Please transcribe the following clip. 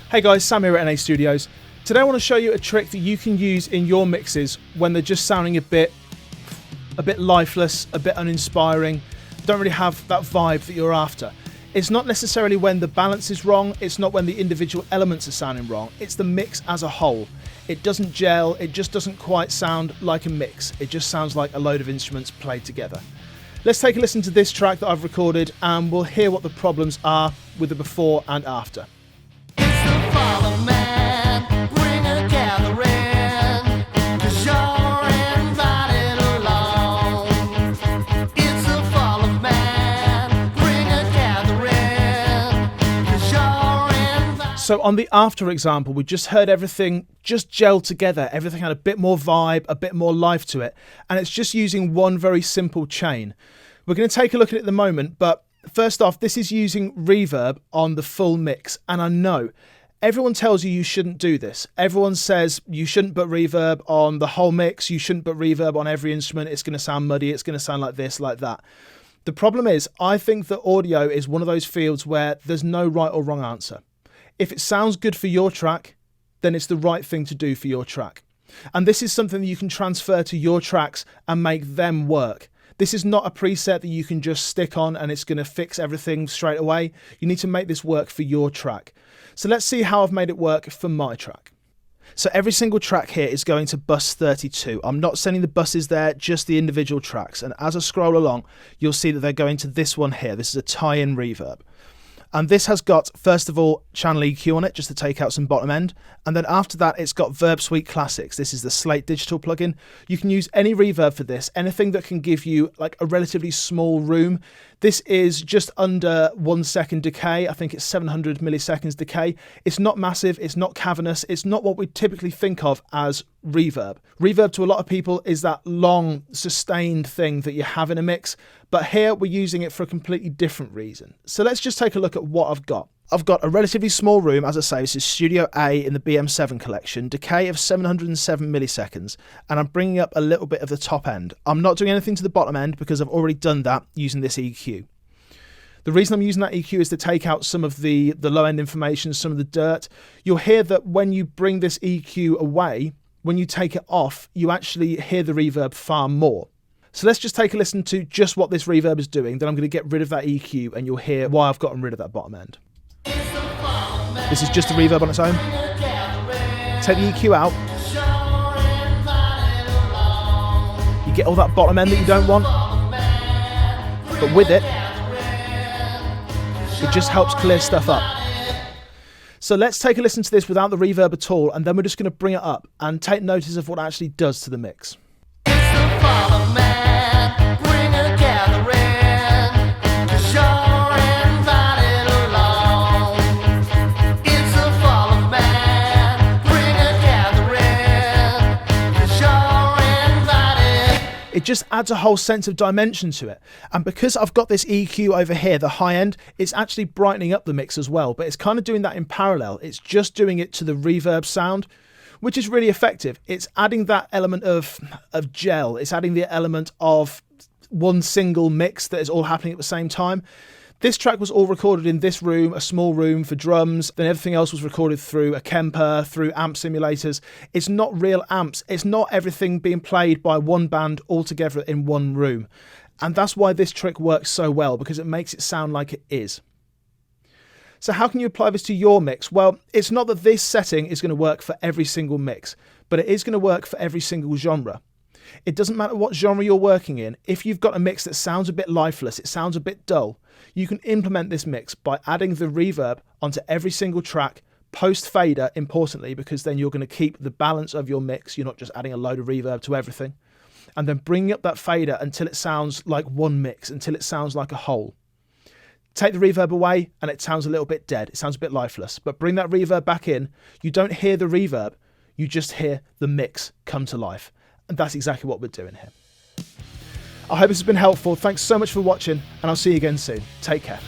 Hey guys, Sam here at NA Studios. Today I want to show you a trick that you can use in your mixes when they're just sounding a bit lifeless, a bit uninspiring, don't really have that vibe that you're after. It's not necessarily when the balance is wrong, it's not when the individual elements are sounding wrong, it's the mix as a whole. It doesn't gel, it just doesn't quite sound like a mix, it just sounds like a load of instruments played together. Let's take a listen to this track that I've recorded and we'll hear what the problems are with the before and after. So on the after example, we just heard everything just gel together. Everything had a bit more vibe, a bit more life to it. And it's just using one very simple chain. We're going to take a look at it in a moment, but first off, this is using reverb on the full mix. And I know everyone tells you shouldn't do this. Everyone says you shouldn't put reverb on the whole mix. You shouldn't put reverb on every instrument. It's going to sound muddy. It's going to sound like this, like that. The problem is, I think that audio is one of those fields where there's no right or wrong answer. If it sounds good for your track, then it's the right thing to do for your track. And this is something that you can transfer to your tracks and make them work. This is not a preset that you can just stick on and it's going to fix everything straight away. You need to make this work for your track. So let's see how I've made it work for my track. So every single track here is going to bus 32. I'm not sending the buses there, just the individual tracks. And as I scroll along, you'll see that they're going to this one here. This is a tie-in reverb. And this has got, first of all, channel EQ on it, just to take out some bottom end. And then after that, it's got Verb Suite Classics. This is the Slate Digital plugin. You can use any reverb for this, anything that can give you like a relatively small room. This is just under 1 second decay. I think it's 700 milliseconds decay. It's not massive. It's not cavernous. It's not what we typically think of as reverb. Reverb to a lot of people is that long, sustained thing that you have in a mix. But here we're using it for a completely different reason. So let's just take a look at what I've got. I've got a relatively small room, as I say. This is Studio A in the BM7 collection, decay of 707 milliseconds, and I'm bringing up a little bit of the top end. I'm not doing anything to the bottom end because I've already done that using this EQ. The reason I'm using that EQ is to take out some of the low end information, some of the dirt. You'll hear that when you bring this EQ away, when you take it off, you actually hear the reverb far more. So let's just take a listen to just what this reverb is doing. Then I'm going to get rid of that EQ and you'll hear why I've gotten rid of that bottom end. This is just the reverb on its own. Take the EQ out. You get all that bottom end that you don't want. But with it, it just helps clear stuff up. So let's take a listen to this without the reverb at all, and then we're just going to bring it up and take notice of what it actually does to the mix. It just adds a whole sense of dimension to it. And because I've got this EQ over here, the high end, it's actually brightening up the mix as well, but it's kind of doing that in parallel. It's just doing it to the reverb sound, which is really effective. It's adding that element of gel. It's adding the element of one single mix that is all happening at the same time. This track was all recorded in this room, a small room for drums. Then everything else was recorded through a Kemper, through amp simulators. It's not real amps. It's not everything being played by one band all together in one room. And that's why this trick works so well, because it makes it sound like it is. So how can you apply this to your mix? Well, it's not that this setting is going to work for every single mix, but it is going to work for every single genre. It doesn't matter what genre you're working in. If you've got a mix that sounds a bit lifeless, it sounds a bit dull, you can implement this mix by adding the reverb onto every single track, post fader, importantly, because then you're going to keep the balance of your mix. You're not just adding a load of reverb to everything. And then bringing up that fader until it sounds like one mix, until it sounds like a whole. Take the reverb away and it sounds a little bit dead. It sounds a bit lifeless. But bring that reverb back in. You don't hear the reverb. You just hear the mix come to life. And that's exactly what we're doing here. I hope this has been helpful. Thanks so much for watching, and I'll see you again soon. Take care.